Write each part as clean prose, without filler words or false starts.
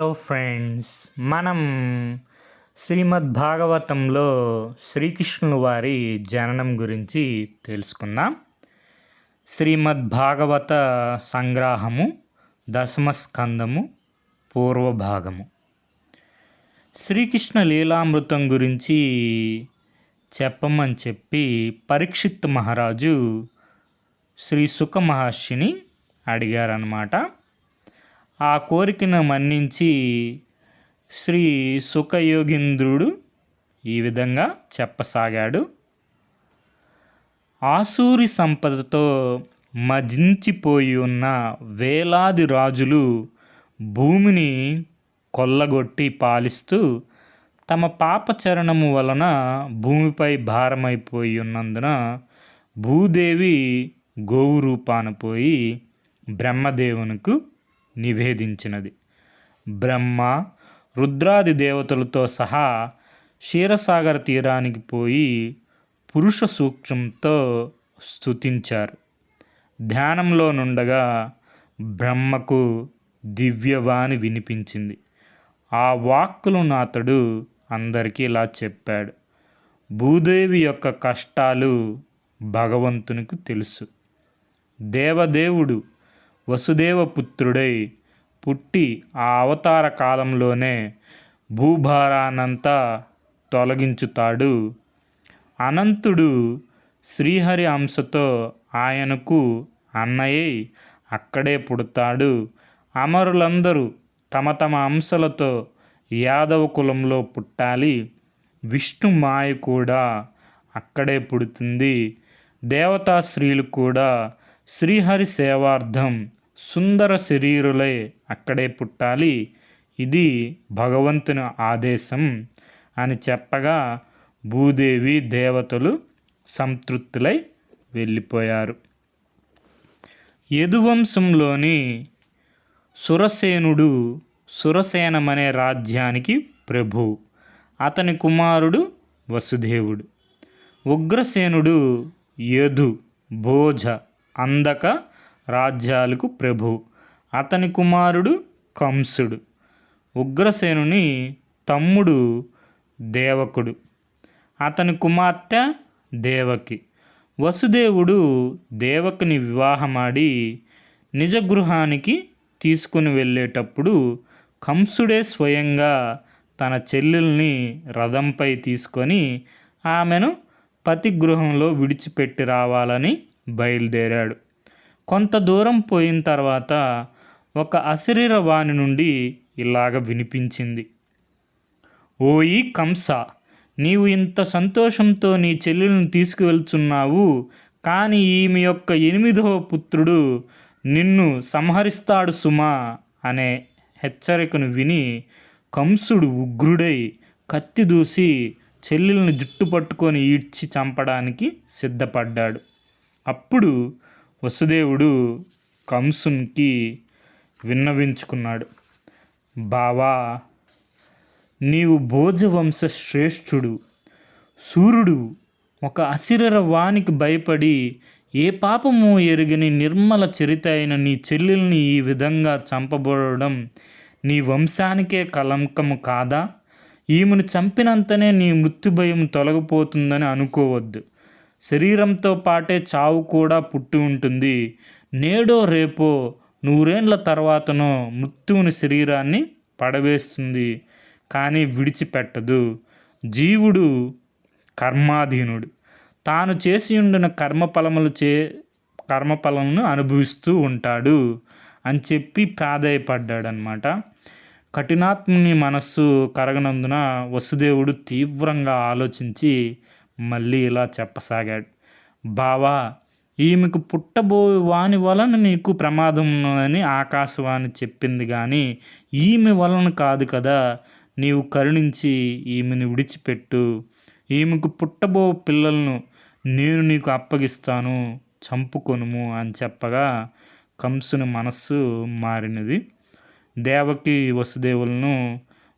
Hello friends, మనం శ్రీమద్ భాగవతంలో శ్రీకృష్ణుల వారి జననం గురించి తెలుసుకుందాం. శ్రీమద్ భాగవత సంగ్రహము దశమ స్కందము పూర్వభాగము. శ్రీకృష్ణ లీలామృతం గురించి చెప్పమని చెప్పి పరీక్షిత్ మహారాజు శ్రీ సుఖ మహర్షిని అడిగారన్నమాట. ఆ కోరికను మన్నించి శ్రీ సుఖయోగీంద్రుడు ఈ విధంగా చెప్పసాగాడు. ఆసూరి సంపదతో మజించిపోయి ఉన్న వేలాది రాజులు భూమిని కొల్లగొట్టి పాలిస్తూ తమ పాపచరణము వలన భూమిపై భారమైపోయి ఉన్నందున భూదేవి గోవు రూపాన పోయి బ్రహ్మదేవునికి నివేదించినది. బ్రహ్మ రుద్రాది దేవతలతో సహా క్షీరసాగర తీరానికి పోయి పురుష సూక్ష్మంతో స్తుతించారు. ధ్యానంలో నుండగా బ్రహ్మకు దివ్యవాణి వినిపించింది. ఆ వాక్కులను అతడు అందరికీ ఇలా చెప్పాడు. భూదేవి యొక్క కష్టాలు భగవంతునికి తెలుసు. దేవదేవుడు వసుదేవపుత్రుడై పుట్టి ఆ అవతార కాలంలోనే భూభారాన్నంతా తొలగించుతాడు. అనంతుడు శ్రీహరి అంశతో ఆయనకు అన్నయ్యై అక్కడే పుడతాడు. అమరులందరూ తమ తమ అంశలతో యాదవ కులంలో పుట్టాలి. విష్ణు మాయ కూడా అక్కడే పుడుతుంది. దేవతా స్త్రీలు కూడా శ్రీహరి సేవార్థం సుందర శరీరులై అక్కడే పుట్టాలి. ఇది భగవంతుని ఆదేశం అని చెప్పగా భూదేవి దేవతలు సంతృప్తులై వెళ్ళిపోయారు. యదువంశంలోని సురసేనుడు సురసేనమనే రాజ్యానికి ప్రభువు. అతని కుమారుడు వసుదేవుడు. ఉగ్రసేనుడు యదు, భోజ, అందక రాజ్యాలకు ప్రభువు. అతని కుమారుడు కంసుడు. ఉగ్రసేనుని తమ్ముడు దేవకుడు. అతని కుమార్తె దేవకి. వసుదేవుడు దేవకిని వివాహమాడి నిజగృహానికి తీసుకుని వెళ్ళేటప్పుడు కంసుడే స్వయంగా తన చెల్లెల్ని రథంపై తీసుకొని ఆమెను పతిగృహంలో విడిచిపెట్టి రావాలని బయలుదేరాడు. కొంత దూరం పోయిన తర్వాత ఒక అశరీర వాణి నుండి ఇలాగ వినిపించింది. ఓయి కంస, నీవు ఇంత సంతోషంతో నీ చెల్లెలను తీసుకువెళ్తున్నావు, కానీ ఈమె యొక్క 8వ పుత్రుడు నిన్ను సంహరిస్తాడు సుమా అనే హెచ్చరికను విని కంసుడు ఉగ్రుడై కత్తి దూసి చెల్లెలను జుట్టు పట్టుకొని ఈడ్చి చంపడానికి సిద్ధపడ్డాడు. అప్పుడు వసుదేవుడు కంసునికి విన్నవించుకున్నాడు. బావా, నీవు భోజవంశ శ్రేష్ఠుడు, సూర్యుడు. ఒక అశరీర వానికి భయపడి ఏ పాపము ఎరుగని నిర్మల చరిత అయిన నీ చెల్లెల్ని ఈ విధంగా చంపబడడం నీ వంశానికే కలంకము కాదా? ఈమెను చంపినంతనే నీ మృత్యు భయం తొలగిపోతుందని అనుకోవద్దు. శరీరంతో పాటే చావు కూడా పుట్టి ఉంటుంది. నేడో రేపో 100 తర్వాతనో మృత్యువుని శరీరాన్ని పడవేస్తుంది, కానీ విడిచిపెట్టదు. జీవుడు కర్మాధీనుడు. తాను చేసి ఉండిన కర్మఫలమును అనుభవిస్తూ ఉంటాడు అని చెప్పి ప్రాధేయపడ్డాడనమాట. కఠినాత్ముని మనస్సు కరగనందున వసుదేవుడు తీవ్రంగా ఆలోచించి మళ్ళీ ఇలా చెప్పసాగాడు. బావా, ఈమెకు పుట్టబోయే వాని వలన నీకు ప్రమాదం అని ఆకాశవాణి చెప్పింది, కానీ ఈమె వలన కాదు కదా. నీవు కరుణించి ఈమెను విడిచిపెట్టు. ఈమెకు పుట్టబో పిల్లలను నేను నీకు అప్పగిస్తాను, చంపుకొనుము అని చెప్పగా కంసుని మనస్సు మారినది. దేవకి వసుదేవులను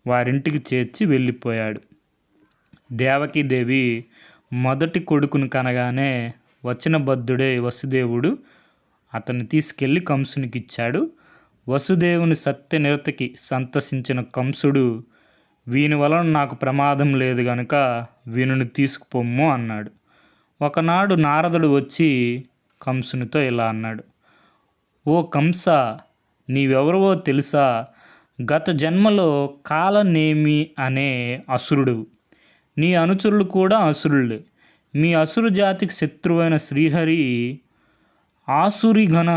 వారింటికి చేర్చి వెళ్ళిపోయాడు. దేవకీదేవి మొదటి కొడుకును కనగానే వచనబద్ధుడే వసుదేవుడు అతన్ని తీసుకెళ్ళి కంసునికి ఇచ్చాడు. వసుదేవుని సత్యనిరతికి సంతసించిన కంసుడు, వీని వలన నాకు ప్రమాదం లేదు గనుక వీనిని తీసుకుపొమ్ము అన్నాడు. ఒకనాడు నారదుడు వచ్చి కంసునితో ఇలా అన్నాడు: ఓ కంస, నీవెవరవో తెలుసా? గత జన్మలో కాలనేమి అనే అసురుడు, నీ అనుచరులు కూడా అసురులే. మీ అసురు జాతికి శత్రువైన శ్రీహరి ఆసురిగణ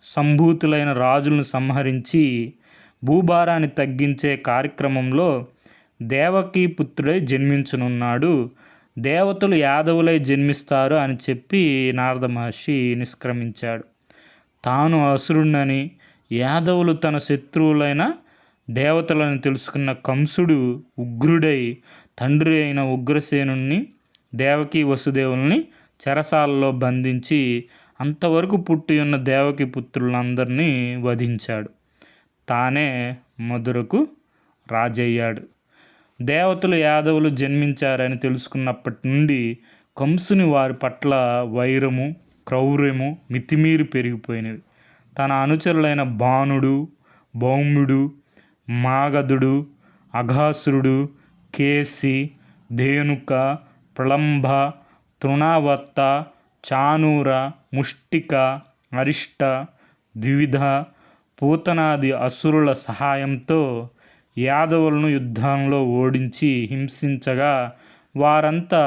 సంభూతులైన రాజులను సంహరించి భూభారాన్ని తగ్గించే కార్యక్రమంలో దేవకీ పుత్రుడై జన్మించనున్నాడు. దేవతలు యాదవులై జన్మిస్తారు అని చెప్పి నారద మహర్షి నిష్క్రమించాడు. తాను అసురుడని, యాదవులు తన శత్రువులైన దేవతలను తెలుసుకున్న కంసుడు ఉగ్రుడై తండ్రి అయిన ఉగ్రసేనుణ్ణి, దేవకీ వసుదేవుల్ని చెరసాలలో బంధించి అంతవరకు పుట్టి ఉన్న దేవకి పుత్రులందరినీ వధించాడు. తానే మధురకు రాజయ్యాడు. దేవతలు యాదవులు జన్మించారని తెలుసుకున్నప్పటి నుండి కంసుని వారి పట్ల వైరము, క్రౌర్యము మితిమీరి పెరిగిపోయినవి. తన అనుచరులైన బాణుడు, భౌముడు, మాగధుడు, అఘాసురుడు, కేసి, ధేనుక, ప్రళంబ, తృణావర్త, చానూర, ముష్టిక, అరిష్ట, ద్విధ, పూతనాది అసురుల సహాయంతో యాదవులను యుద్ధంలో ఓడించి హింసించగా వారంతా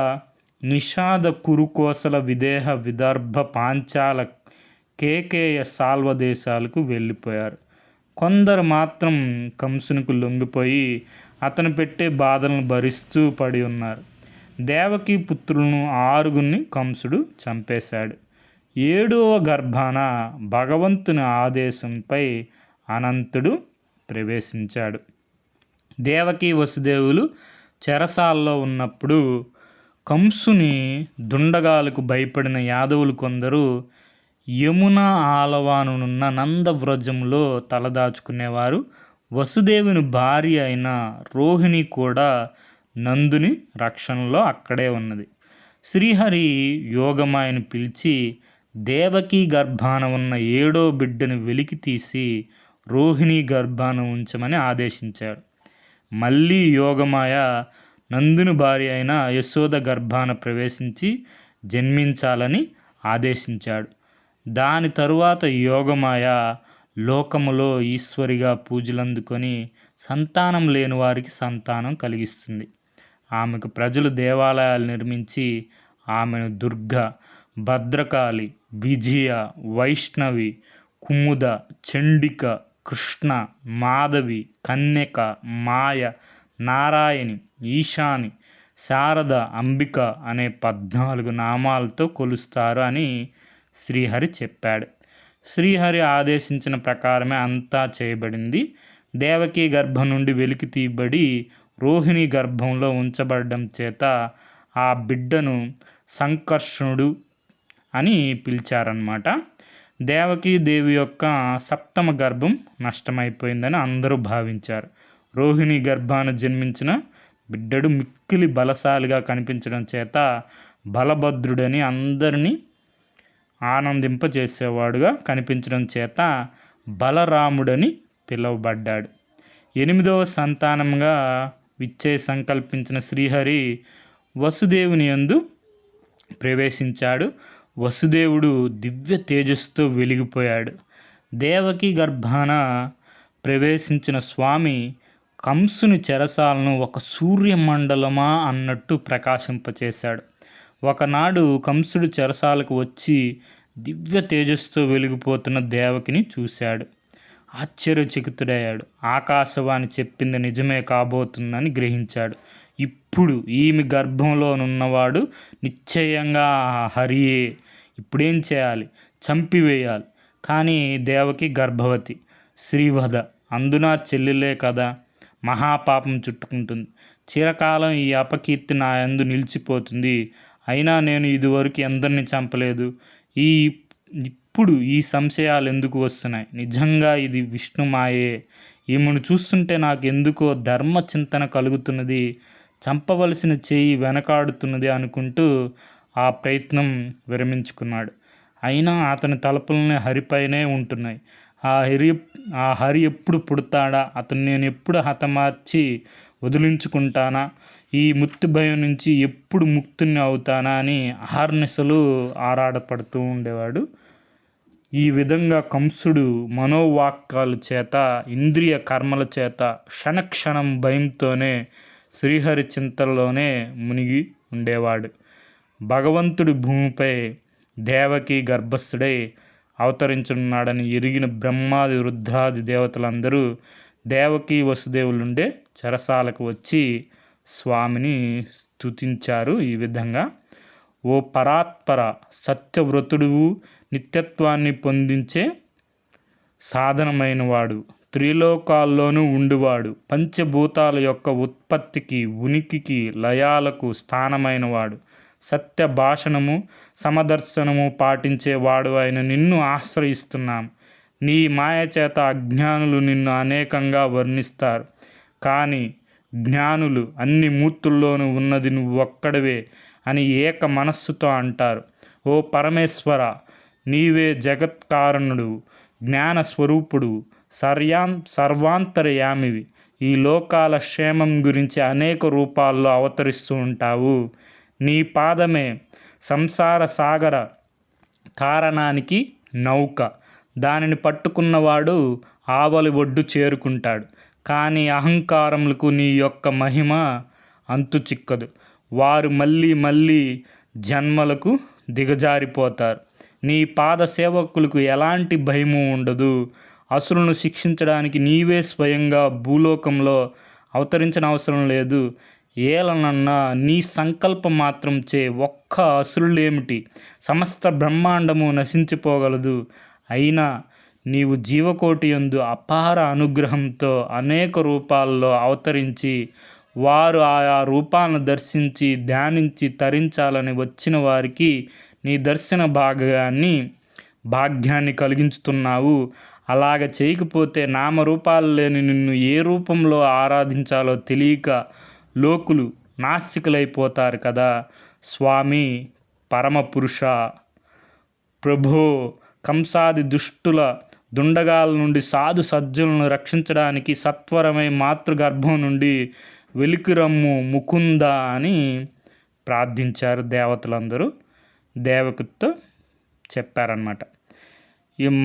నిషాద, కురుకోసల, విదేహ, విదర్భ, పాంచాల, కేకేయ, సాల్వ దేశాలకు వెళ్ళిపోయారు. కొందరు మాత్రం కంసునికి లొంగిపోయి అతను పెట్టే బాధలను భరిస్తూ పడి ఉన్నారు. దేవకీ పుత్రులను 6గురిని కంసుడు చంపేశాడు. 7వ గర్భాన భగవంతుని ఆదేశంపై అనంతుడు ప్రవేశించాడు. దేవకీ వసుదేవులు చెరసాల్లో ఉన్నప్పుడు కంసుని దుండగాలకు భయపడిన యాదవులు కొందరు యమునా ఆలవానున్న నందవ్రజంలో తలదాచుకునేవారు. వసుదేవుని భార్య అయిన రోహిణి కూడా నందుని రక్షణలో అక్కడే ఉన్నది. శ్రీహరి యోగమాయను పిలిచి దేవకీ గర్భాన ఉన్న 7వ బిడ్డను వెలికి తీసి రోహిణి గర్భాన ఉంచమని ఆదేశించాడు. మళ్ళీ యోగమాయ నందుని భార్య అయిన యశోద గర్భాన ప్రవేశించి జన్మించాలని ఆదేశించాడు. దాని తరువాత యోగమాయ లోకములో ఈశ్వరిగా పూజలందుకొని సంతానం లేని వారికి సంతానం కలిగిస్తుంది. ఆమెకు ప్రజలు దేవాలయాలు నిర్మించి ఆమెను దుర్గ, భద్రకాళి, విజయ, వైష్ణవి, కుముద, చండిక, కృష్ణ, మాధవి, కన్యక, మాయ, నారాయణి, ఈశాని, శారద, అంబిక అనే 14 నామాలతో కొలుస్తారు అని శ్రీహరి చెప్పాడు. శ్రీహరి ఆదేశించిన ప్రకారమే అంతా చేయబడింది. దేవకీ గర్భం నుండి వెలికి తీయబడి రోహిణి గర్భంలో ఉంచబడడం చేత ఆ బిడ్డను సంకర్షణుడు అని పిలిచారన్నమాట. దేవకీ దేవి యొక్క 7వ గర్భం నష్టమైపోయిందని అందరూ భావించారు. రోహిణి గర్భాన జన్మించిన బిడ్డడు మిక్కిలి బలశాలిగా కనిపించడం చేత బలభద్రుడని అందరినీ ఆనందింపజేసేవాడుగా కనిపించడం చేత బలరాముడని పిలువబడ్డాడు. 8వ సంతానంగా విచ్చే సంకల్పించిన శ్రీహరి వసుదేవుని యందు ప్రవేశించాడు. వసుదేవుడు దివ్య తేజస్సుతో వెలిగిపోయాడు. దేవకీ గర్భాన ప్రవేశించిన స్వామి కంసుని చెరసాలను ఒక సూర్యమండలమా అన్నట్టు ప్రకాశింపచేశాడు. ఒకనాడు కంసుడు చెరసాలకు వచ్చి దివ్య తేజస్సుతో వెలిగిపోతున్న దేవకిని చూశాడు. ఆశ్చర్యచకితుడయ్యాడు. ఆకాశవాణి చెప్పింది నిజమే కాబోతుందని గ్రహించాడు. ఇప్పుడు ఈమె గర్భంలోనున్నవాడు నిశ్చయంగా హరియే. ఇప్పుడేం చేయాలి? చంపివేయాలి. కానీ దేవకి గర్భవతి, శ్రీవధ, అందున చెల్లెలే కదా, మహాపాపం చుట్టుకుంటుంది. చిరకాలం ఈ అపకీర్తి నా యందు నిలిచిపోతుంది. అయినా నేను ఇదివరకు ఎందరిని చంపలేదు. ఇప్పుడు ఈ సంశయాలు ఎందుకు వస్తున్నాయి? నిజంగా ఇది విష్ణుమాయే. ఈమెను చూస్తుంటే నాకు ఎందుకో ధర్మ చింతన కలుగుతున్నది. చంపవలసిన చేయి వెనకాడుతున్నది అనుకుంటూ ఆ ప్రయత్నం విరమించుకున్నాడు. అయినా అతని తలపులనే హరిపైనే ఉంటున్నాయి. ఆ హరి ఎప్పుడు పుడతాడా, అతను నేను ఎప్పుడు హతమార్చి వదిలించుకుంటానా, ఈ మృత్యు భయం నుంచి ఎప్పుడు ముక్తుని అవుతానా అని అహర్నిశలు ఆరాటపడుతూ ఉండేవాడు. ఈ విధంగా కంసుడు మనోవాక్కాల చేత, ఇంద్రియ కర్మల చేత క్షణక్షణం భయంతోనే శ్రీహరి చింతల్లోనే మునిగి ఉండేవాడు. భగవంతుడు భూమిపై దేవకి గర్భస్థుడై అవతరించున్నాడని ఎరిగిన బ్రహ్మాది రుద్రాది దేవతలందరూ దేవకి వసుదేవులుండే చెరసాలకు వచ్చి స్వామిని స్తుతించారు. ఈ విధంగా, ఓ పరాత్పర సత్యవ్రతుడువు, నిత్యత్వాన్ని పొందించే సాధనమైనవాడు, త్రిలోకాల్లోనూ ఉండువాడు, పంచభూతాల యొక్క ఉత్పత్తికి, ఉనికికి, లయాలకు స్థానమైనవాడు, సత్య భాషణము సమదర్శనము పాటించేవాడు అయిన నిన్ను ఆశ్రయిస్తున్నాం. నీ మాయ చేత అజ్ఞానులు నిన్ను అనేకంగా వర్ణిస్తారు. కానీ జ్ఞానులు అన్ని మూర్తుల్లోనూ ఉన్నది నువ్వు ఒక్కడవే అని ఏక మనస్సుతో అంటారు. ఓ పరమేశ్వర, నీవే జగత్కారణుడు, జ్ఞానస్వరూపుడు, సర్వాంతర్యామివి. ఈ లోకాల క్షేమం గురించి అనేక రూపాల్లో అవతరిస్తూ ఉంటావు. నీ పాదమే సంసార సాగర కారణానికి నౌక. దానిని పట్టుకున్నవాడు ఆవలి ఒడ్డు చేరుకుంటాడు. కానీ అహంకారములకు నీ యొక్క మహిమ అంతు చిక్కదు. వారు మళ్ళీ మళ్ళీ జన్మలకు దిగజారిపోతారు. నీ పాద సేవకులకు ఎలాంటి భయము ఉండదు. అసురులను శిక్షించడానికి నీవే స్వయంగా భూలోకంలో అవతరించిన అవసరం లేదు. ఏలనన్నా నీ సంకల్పం మాత్రం చే ఒక్క అసురులేమిటి, సమస్త బ్రహ్మాండము నశించిపోగలదు. అయినా నీవు జీవకోటి యందు అపార అనుగ్రహంతో అనేక రూపాల్లో అవతరించి వారు ఆయా రూపాలను దర్శించి ధ్యానించి తరించాలని వచ్చిన వారికి నీ దర్శన భాగ్యాన్ని కలిగించుతున్నావు. అలాగ చేయకపోతే నామరూపాలు లేని నిన్ను ఏ రూపంలో ఆరాధించాలో తెలియక లోకులు నాస్తికులైపోతారు కదా. స్వామి పరమపురుష, ప్రభో, కంసాది దుష్టుల దుండగాల నుండి సాధు సజ్జులను రక్షించడానికి సత్వరమై మాతృగర్భం నుండి వెలికిరమ్ము ముకుంద అని ప్రార్థించారు దేవతలందరూ. దేవకితో చెప్పారన్నమాట.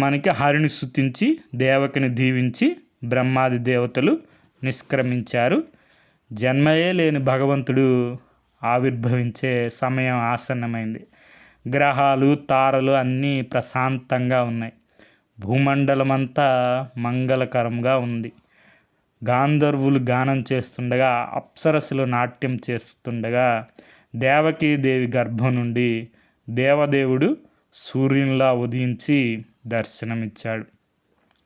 మనకి హరిని స్తుతించి దేవకిని దీవించి బ్రహ్మాది దేవతలు నిష్క్రమించారు. జన్మయే లేని భగవంతుడు ఆవిర్భవించే సమయం ఆసన్నమైంది. గ్రహాలు తారలు అన్నీ ప్రశాంతంగా ఉన్నాయి. భూమండలమంతా మంగళకరంగా ఉంది. గాంధర్వులు గానం చేస్తుండగా, అప్సరస్సులు నాట్యం చేస్తుండగా దేవకీదేవి గర్భం నుండి దేవదేవుడు సూర్యునిలా ఉదయించి దర్శనమిచ్చాడు.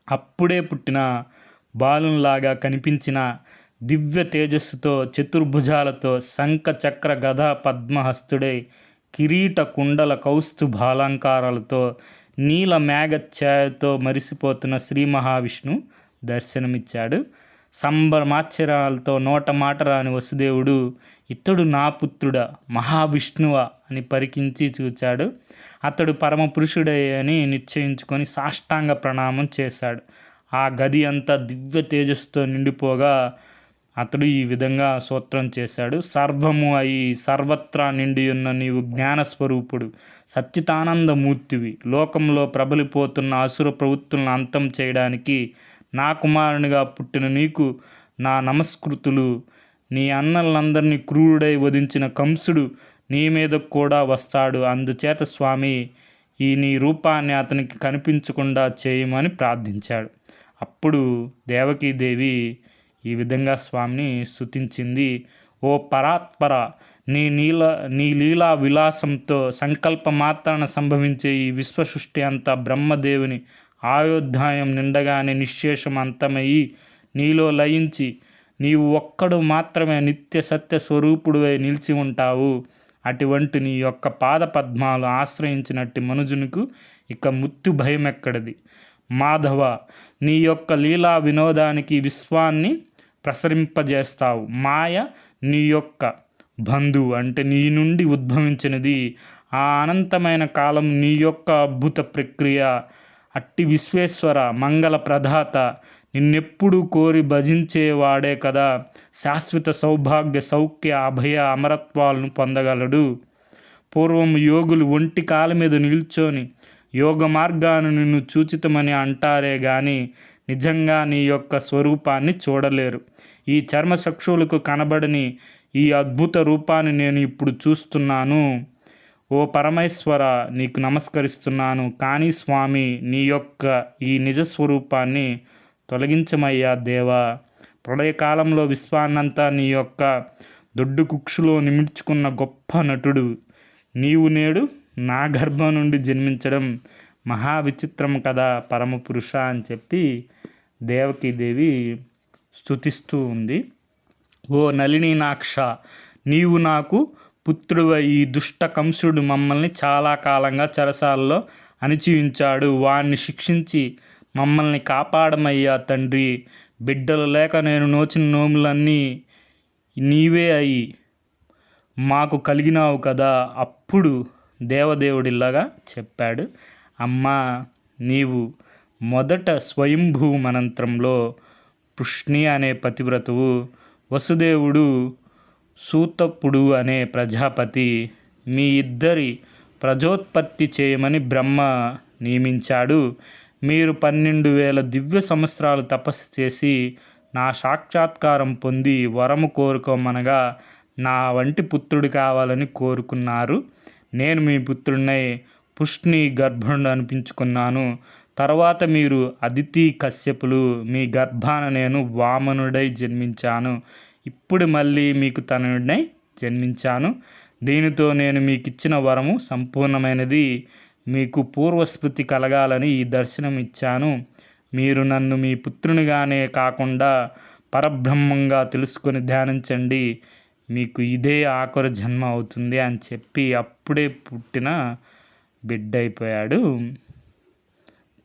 అప్పుడే పుట్టిన బాలునిలాగా కనిపించిన దివ్య తేజస్సుతో, చతుర్భుజాలతో, శంఖ చక్ర గద పద్మహస్తుడై, కిరీట కుండల కౌస్తుభాలంకారాలతో, నీల మేఘఛాయతో మరిసిపోతున్న శ్రీ మహావిష్ణు దర్శనమిచ్చాడు. సంభ్రమాశ్చర్యాలతో నోట మాట రాని వసుదేవుడు, ఇతడు నా పుత్రుడా, మహావిష్ణువా అని పరికించి చూచాడు. అతడు పరమపురుషుడే అని నిశ్చయించుకొని సాష్టాంగ ప్రణామం చేశాడు. ఆ గది అంతా దివ్య తేజస్సుతో నిండిపోగా అతడు ఈ విధంగా స్తోత్రం చేశాడు. సర్వము అయి సర్వత్రా నిండియున్న నీవు జ్ఞానస్వరూపుడు, సచ్చితానందమూర్తివి. లోకంలో ప్రబలిపోతున్న అసుర ప్రవృత్తులను అంతం చేయడానికి నా కుమారునిగా పుట్టిన నీకు నా నమస్కృతులు. నీ అన్నలందరినీ క్రూరుడై వధించిన కంసుడు నీ మీద కూడా వస్తాడు. అందుచేత స్వామి, ఈ నీ రూపాన్ని అతనికి కనిపించకుండా చేయమని ప్రార్థించాడు. అప్పుడు దేవకీదేవి ఈ విధంగా స్వామిని స్తుతించింది. ఓ పరాత్పర, నీ లీలా విలాసంతో సంకల్ప మాత్రాన సంభవించే ఈ విశ్వసృష్టి అంతా బ్రహ్మదేవుని ఆయోధ్యాయం నిండగానే నిశ్శేషం అంతమయ్యి నీలో లయించి నీవు ఒక్కడు మాత్రమే నిత్య సత్య స్వరూపుడువై నిలిచి ఉంటావు. అటువంటి నీ యొక్క పాద పద్మాలు ఆశ్రయించినట్టు మనుజునికి ఇక మృత్యు భయం ఎక్కడిది. మాధవ, నీ యొక్క లీలా వినోదానికి విశ్వాన్ని ప్రసరింపజేస్తావు. మాయ నీ యొక్క బంధువు, అంటే నీ నుండి ఉద్భవించినది. ఆ అనంతమైన కాలం నీ యొక్క అద్భుత ప్రక్రియ అట్టి విశ్వేశ్వర మంగళ ప్రదాత నిన్నెప్పుడు కోరి భజించేవాడే కదా శాశ్వత సౌభాగ్య సౌఖ్య అభయ అమరత్వాలను పొందగలడు. పూర్వం యోగులు ఒంటి కాల మీద నిల్చొని యోగ మార్గాన్ని నిన్ను సూచితమని అంటారే గాని నిజంగా నీ యొక్క స్వరూపాన్ని చూడలేరు. ఈ చర్మచక్షువులకు కనబడని ఈ అద్భుత రూపాన్ని నేను ఇప్పుడు చూస్తున్నాను. ఓ పరమేశ్వర, నీకు నమస్కరిస్తున్నాను. కానీ స్వామి, నీ యొక్క ఈ నిజస్వరూపాన్ని తొలగించమయ్యా దేవా. ప్రళయకాలంలో విశ్వాన్నంతా నీ యొక్క దొడ్డు కుక్షులో నిమిడ్చుకున్న గొప్ప నటుడు నీవు నేడు నా గర్భం నుండి జన్మించడం మహా విచిత్రం కదా పరమపురుష అని చెప్పి దేవకీదేవి స్తుతిస్తూ ఉంది. ఓ నళినీనాక్ష, నీవు నాకు పుత్రుడై ఈ దుష్ట కంసుడు మమ్మల్ని చాలా కాలంగా చెరసాలలో అణిచియుంచాడు. వాణ్ణి శిక్షించి మమ్మల్ని కాపాడమయ్యా తండ్రి. బిడ్డలు లేక నేను నోచిన నోములన్నీ నీవే అయి మాకు కలిగినావు కదా. అప్పుడు దేవదేవుడిలాగా చెప్పాడు, అమ్మా, నీవు మొదట స్వయంభూ మనంత్రంలో పుష్ణి అనే పతివ్రతవు, వసుదేవుడు సూతపుడు అనే ప్రజాపతి, మీ ఇద్దరి ప్రజోత్పత్తి చేయమని బ్రహ్మ నియమించాడు. మీరు 12,000 దివ్య సంవత్సరాలు తపస్సు చేసి నా సాక్షాత్కారం పొంది వరము కోరుకోమనగా నా వంటి పుత్రుడు కావాలని కోరుకున్నారు. నేను మీ పుత్రుడినై పుష్ణి గర్భుడు అనిపించుకున్నాను. తర్వాత మీరు అదితి కశ్యపులు, మీ గర్భాన నేను వామనుడై జన్మించాను. ఇప్పుడు మళ్ళీ మీకు తనయుడినై జన్మించాను. దీనితో నేను మీకు ఇచ్చిన వరము సంపూర్ణమైనది. మీకు పూర్వస్మృతి కలగాలని ఈ దర్శనం ఇచ్చాను. మీరు నన్ను మీ పుత్రునిగానే కాకుండా పరబ్రహ్మంగా తెలుసుకొని ధ్యానించండి. మీకు ఇదే ఆఖరి జన్మ అవుతుంది అని చెప్పి అప్పుడే పుట్టిన బిడ్డ అయిపోయాడు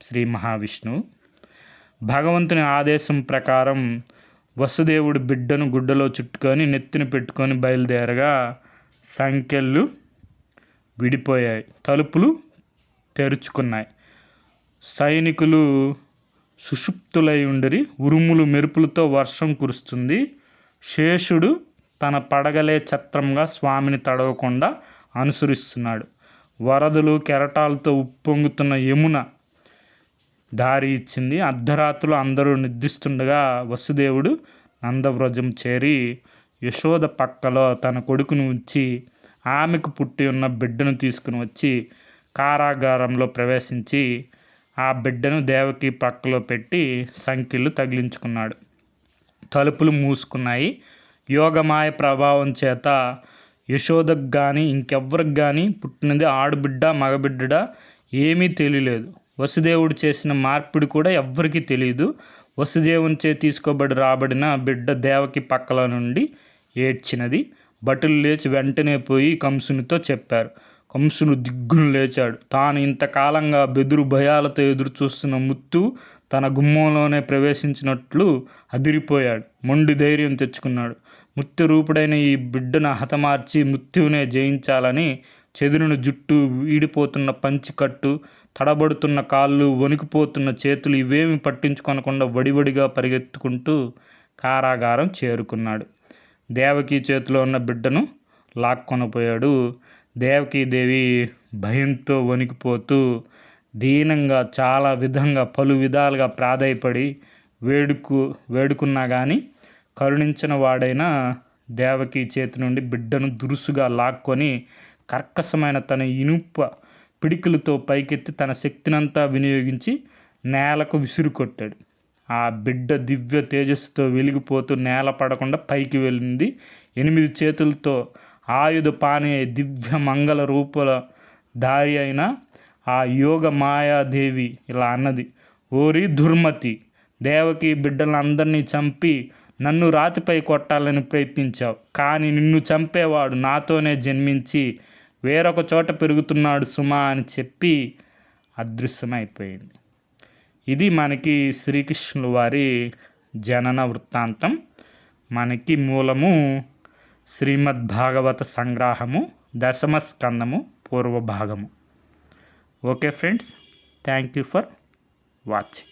శ్రీ మహావిష్ణువు. భగవంతుని ఆదేశం ప్రకారం వసుదేవుడు బిడ్డను గుడ్డలో చుట్టుకొని నెత్తిన పెట్టుకొని బయలుదేరగా సంకెళ్ళు విడిపోయాయి, తలుపులు తెరుచుకున్నాయి. సైనికులు సుషుప్తులై ఉండిరి. ఉరుములు మెరుపులతో వర్షం కురుస్తుంది. శేషుడు తన పడగలే ఛత్రంగా స్వామిని తడవకుండా అనుసరిస్తున్నాడు. వరదలు కెరటాలతో ఉప్పొంగుతున్న యమున దారి ఇచ్చింది. అర్ధరాత్రులు అందరూ నిద్రిస్తుండగా వసుదేవుడు నందవ్రజం చేరి యశోద పక్కలో తన కొడుకును ఉంచి ఆమెకు పుట్టి ఉన్న బిడ్డను తీసుకుని వచ్చి కారాగారంలో ప్రవేశించి ఆ బిడ్డను దేవకి పక్కలో పెట్టి సంకెళ్ళు తగిలించుకున్నాడు. తలుపులు మూసుకున్నాయి. యోగమాయ ప్రభావం చేత యశోదకు కానీ ఇంకెవ్వరికి కానీ పుట్టినది ఆడబిడ్డ మగబిడ్డ ఏమీ తెలియలేదు. వసుదేవుడు చేసిన మార్పిడి కూడా ఎవ్వరికీ తెలియదు. వసుదేవునిచే తీసుకోబడి రాబడిన బిడ్డ దేవకి పక్కల నుండి ఏడ్చినది. భటులు లేచి వెంటనే పోయి కంసునితో చెప్పారు. కంసును దిగ్గును లేచాడు. తాను ఇంతకాలంగా బెదురు భయాలతో ఎదురు చూస్తున్న ముత్తు తన గుమ్మంలోనే ప్రవేశించినట్లు అదిరిపోయాడు. మొండి ధైర్యం తెచ్చుకున్నాడు. ముత్య రూపుడైన ఈ బిడ్డను హతమార్చి మృత్యువునే జయించాలని చెదిరిన జుట్టు, వీడిపోతున్న పంచికట్టు, తడబడుతున్న కాళ్ళు, వణికిపోతున్న చేతులు ఇవేమి పట్టించుకొనకుండా వడివడిగా పరిగెత్తుకుంటూ కారాగారం చేరుకున్నాడు. దేవకి చేతిలో ఉన్న బిడ్డను లాక్కొనపోయాడు. దేవకీదేవి భయంతో వణికిపోతూ దీనంగా చాలా విధంగా పలు విధాలుగా ప్రాధేయపడి వేడుకున్నా కానీ కరుణించిన వాడైన దేవకి చేతి నుండి బిడ్డను దురుసుగా లాక్కొని కర్కశమైన తన ఇనుప పిడికిలతో పైకెత్తి తన శక్తినంతా వినియోగించి నేలకు విసురుకొట్టాడు. ఆ బిడ్డ దివ్య తేజస్సుతో వెలిగిపోతూ నేల పడకుండా పైకి వెళ్ళింది. 8 చేతులతో ఆయుధ పాని దివ్య మంగళ రూపుల దారి అయిన ఆ యోగ మాయాదేవి ఇలా అన్నది, ఓరి దుర్మతి, దేవకి బిడ్డలందరినీ చంపి నన్ను రాతిపై కొట్టాలని ప్రయత్నించావు. కానీ నిన్ను చంపేవాడు నాతోనే జన్మించి వేరొక చోట పెరుగుతున్నాడు సుమా అని చెప్పి అదృశ్యమైపోయింది. ఇది మనకి శ్రీకృష్ణుల వారి జనన వృత్తాంతం. మనకి మూలము శ్రీమద్భాగవత సంగ్రహము, 10వ స్కందము, పూర్వ భాగము. Okay friends, thank you for watching.